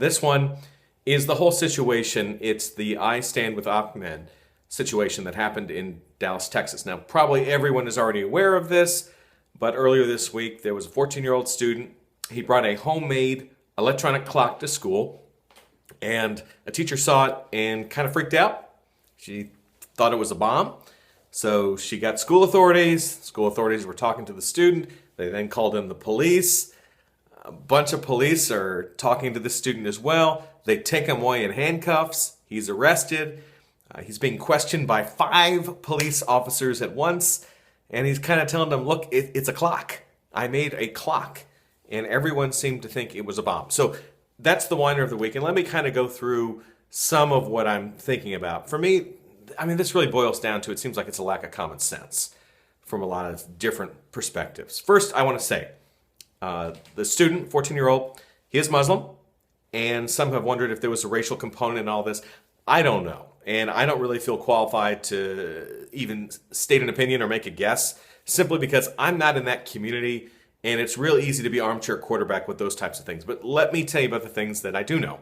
This one is the whole situation. It's the Istandwithahmed situation that happened in Dallas, Texas. Now, probably everyone is already aware of this, but earlier this week there was a 14-year-old student. He brought a homemade electronic clock to school, and a teacher saw it and kind of freaked out. She thought it was a bomb. So she got school authorities. School authorities were talking to the student. They then called in the police. A bunch of police are talking to the student as well. They take him away in handcuffs. He's arrested. He's being questioned by 5 police officers at once. And he's kind of telling them, look, it's a clock. I made a clock. And everyone seemed to think it was a bomb. So that's the whiner of the week. And let me kind of go through some of what I'm thinking about. For me, I mean, this really boils down to, it seems like it's a lack of common sense from a lot of different perspectives. First, I want to say, the student, 14-year-old, he is Muslim, and some have wondered if there was a racial component in all this. I don't know, and I don't really feel qualified to even state an opinion or make a guess, simply because I'm not in that community, and it's real easy to be armchair quarterback with those types of things. But let me tell you about the things that I do know.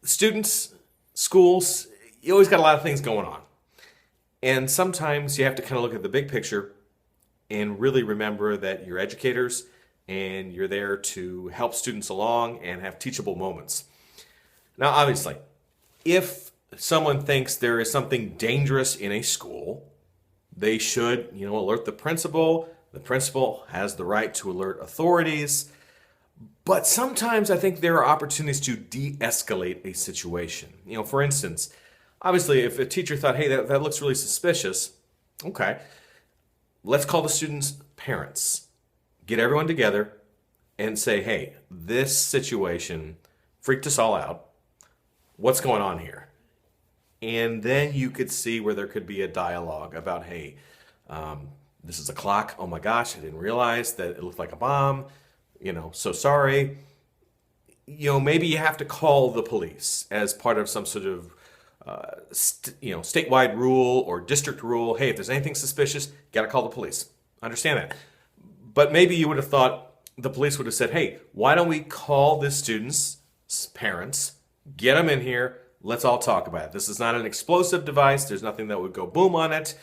Students, schools, you always got a lot of things going on. And sometimes you have to kind of look at the big picture and really remember that you're educators and you're there to help students along and have teachable moments. Now, obviously, if someone thinks there is something dangerous in a school, they should, alert the principal. The principal has the right to alert authorities. But sometimes I think there are opportunities to de-escalate a situation. For instance, obviously, if a teacher thought, hey, that looks really suspicious, okay, let's call the students' parents. Get everyone together and say, hey, this situation freaked us all out. What's going on here? And then you could see where there could be a dialogue about, hey, this is a clock. Oh my gosh, I didn't realize that it looked like a bomb. So sorry. Maybe you have to call the police as part of some sort of statewide rule or district rule. Hey, if there's anything suspicious, got to call the police. Understand that. But maybe you would have thought the police would have said, hey, why don't we call the students' parents, get them in here, let's all talk about it. This is not an explosive device. There's nothing that would go boom on it.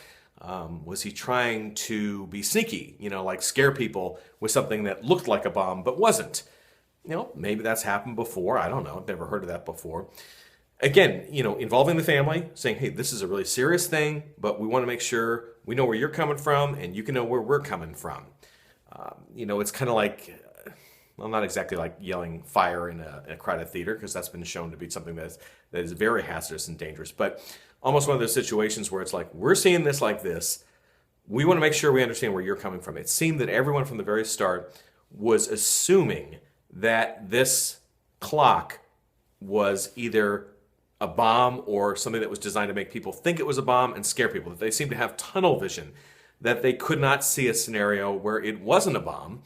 Was he trying to be sneaky, like scare people with something that looked like a bomb but wasn't? Maybe that's happened before. I don't know. I've never heard of that before. Again, involving the family, saying, hey, this is a really serious thing, but we want to make sure we know where you're coming from and you can know where we're coming from. It's kind of like, well, not exactly like yelling fire in a crowded theater, because that's been shown to be something that is very hazardous and dangerous, but almost one of those situations where it's like, we're seeing this like this. We want to make sure we understand where you're coming from. It seemed that everyone from the very start was assuming that this clock was either a bomb or something that was designed to make people think it was a bomb and scare people. That they seemed to have tunnel vision, that they could not see a scenario where it wasn't a bomb,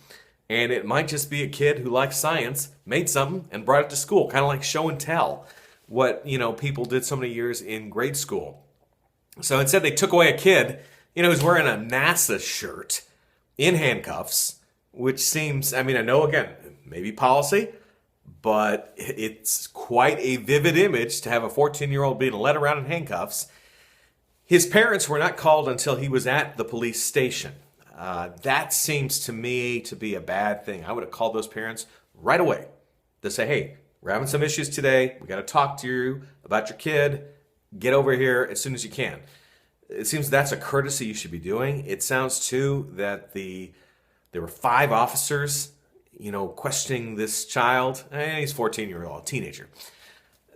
and it might just be a kid who likes science, made something and brought it to school, kind of like show and tell, what people did so many years in grade school. So instead they took away a kid, who's wearing a NASA shirt in handcuffs, which seems, I know, again, maybe policy, but it's quite a vivid image to have a 14-year-old being led around in handcuffs. His parents were not called until he was at the police station. That seems to me to be a bad thing. I would have called those parents right away to say, hey, we're having some issues today. We got to talk to you about your kid. Get over here as soon as you can. It seems that's a courtesy you should be doing. It sounds, too, that there were 5 officers, questioning this child. He's 14-year-old, teenager.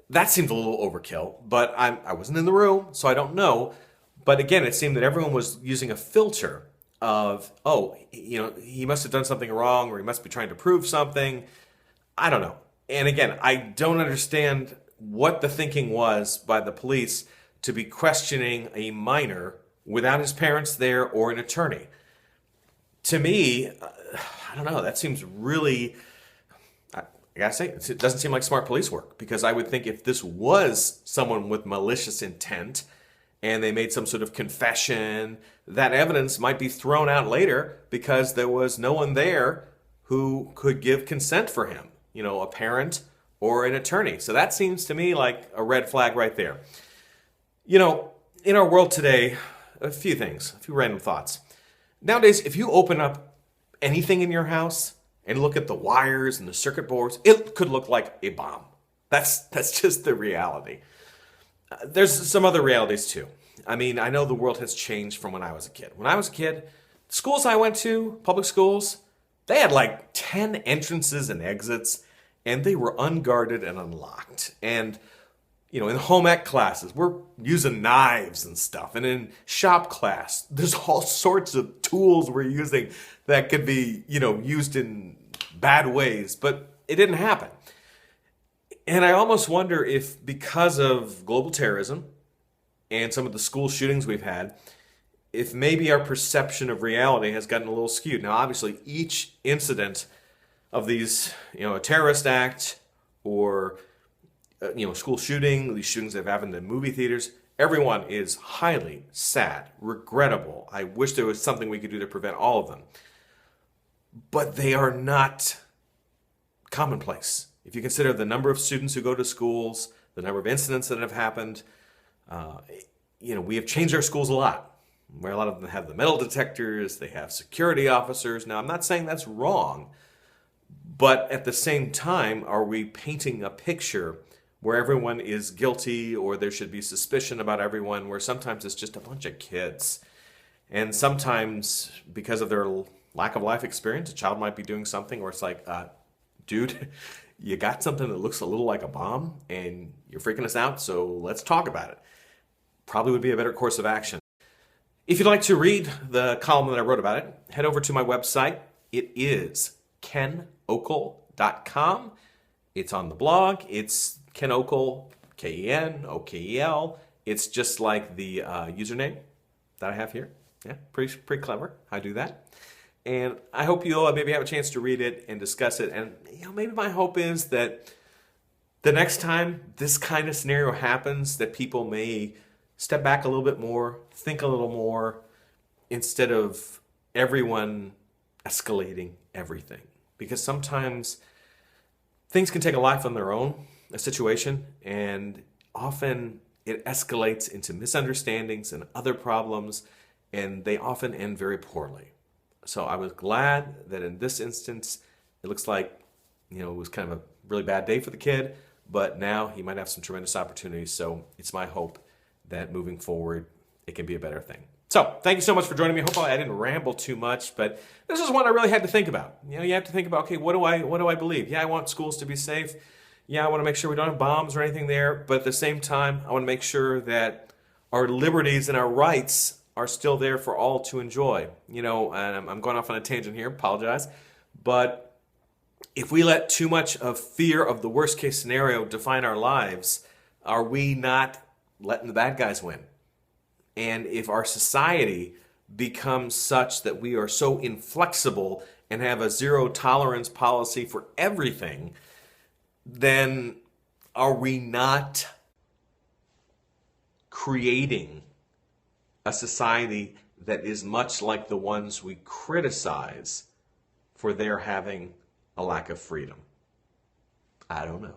That seemed a little overkill, but I wasn't in the room, so I don't know. But again, it seemed that everyone was using a filter of, he must have done something wrong, or he must be trying to prove something. I don't know. And again, I don't understand what the thinking was by the police to be questioning a minor without his parents there or an attorney. To me, I don't know, that seems really, I gotta say, it doesn't seem like smart police work, because I would think if this was someone with malicious intent and they made some sort of confession, that evidence might be thrown out later because there was no one there who could give consent for him. a parent or an attorney. So that seems to me like a red flag right there. In our world today, a few random thoughts. Nowadays, if you open up anything in your house and look at the wires and the circuit boards, it could look like a bomb. That's just the reality. There's some other realities too. I mean, I know the world has changed from when I was a kid. When I was a kid, the schools I went to, public schools, they had like 10 entrances and exits, and they were unguarded and unlocked. And, in home ec classes, we're using knives and stuff. And in shop class, there's all sorts of tools we're using that could be, used in bad ways. But it didn't happen. And I almost wonder if because of global terrorism and some of the school shootings we've had, if maybe our perception of reality has gotten a little skewed. Now, obviously, each incident of these, a terrorist act or, school shooting, these shootings that have happened in movie theaters, everyone is highly sad, regrettable. I wish there was something we could do to prevent all of them. But they are not commonplace. If you consider the number of students who go to schools, the number of incidents that have happened, we have changed our schools a lot. Where a lot of them have the metal detectors, they have security officers. Now, I'm not saying that's wrong, but at the same time, are we painting a picture where everyone is guilty or there should be suspicion about everyone, where sometimes it's just a bunch of kids? And sometimes, because of their lack of life experience, a child might be doing something where it's like, dude, you got something that looks a little like a bomb and you're freaking us out, so let's talk about it. Probably would be a better course of action. If you'd like to read the column that I wrote about it, head over to my website. It is kenokel.com. It's on the blog. It's Ken Okel, K-E-N-O-K-E-L. It's just like the username that I have here. Yeah, pretty clever. I do that. And I hope you'll maybe have a chance to read it and discuss it. And maybe my hope is that the next time this kind of scenario happens, that people may step back a little bit more, think a little more, instead of everyone escalating everything. Because sometimes things can take a life on their own, a situation, and often it escalates into misunderstandings and other problems, and they often end very poorly. So I was glad that in this instance, it looks like, it was kind of a really bad day for the kid, but now he might have some tremendous opportunities. So it's my hope that moving forward, it can be a better thing. So thank you so much for joining me. Hopefully I didn't ramble too much, but this is one I really had to think about. You have to think about, okay, what do I believe? Yeah, I want schools to be safe. Yeah, I want to make sure we don't have bombs or anything there. But at the same time, I want to make sure that our liberties and our rights are still there for all to enjoy. And I'm going off on a tangent here, apologize. But if we let too much of fear of the worst case scenario define our lives, are we not letting the bad guys win? And if our society becomes such that we are so inflexible and have a zero tolerance policy for everything, then are we not creating a society that is much like the ones we criticize for their having a lack of freedom? I don't know.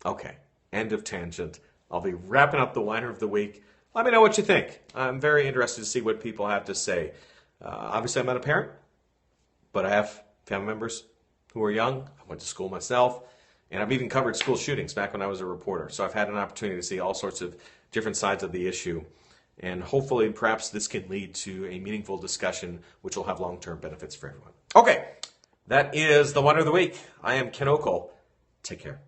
Okay, end of tangent. I'll be wrapping up the Whiner of the Week. Let me know what you think. I'm very interested to see what people have to say. Obviously, I'm not a parent, but I have family members who are young. I went to school myself, and I've even covered school shootings back when I was a reporter. So I've had an opportunity to see all sorts of different sides of the issue. And hopefully, perhaps this can lead to a meaningful discussion which will have long-term benefits for everyone. Okay, that is the Whiner of the Week. I am Ken Okel. Take care.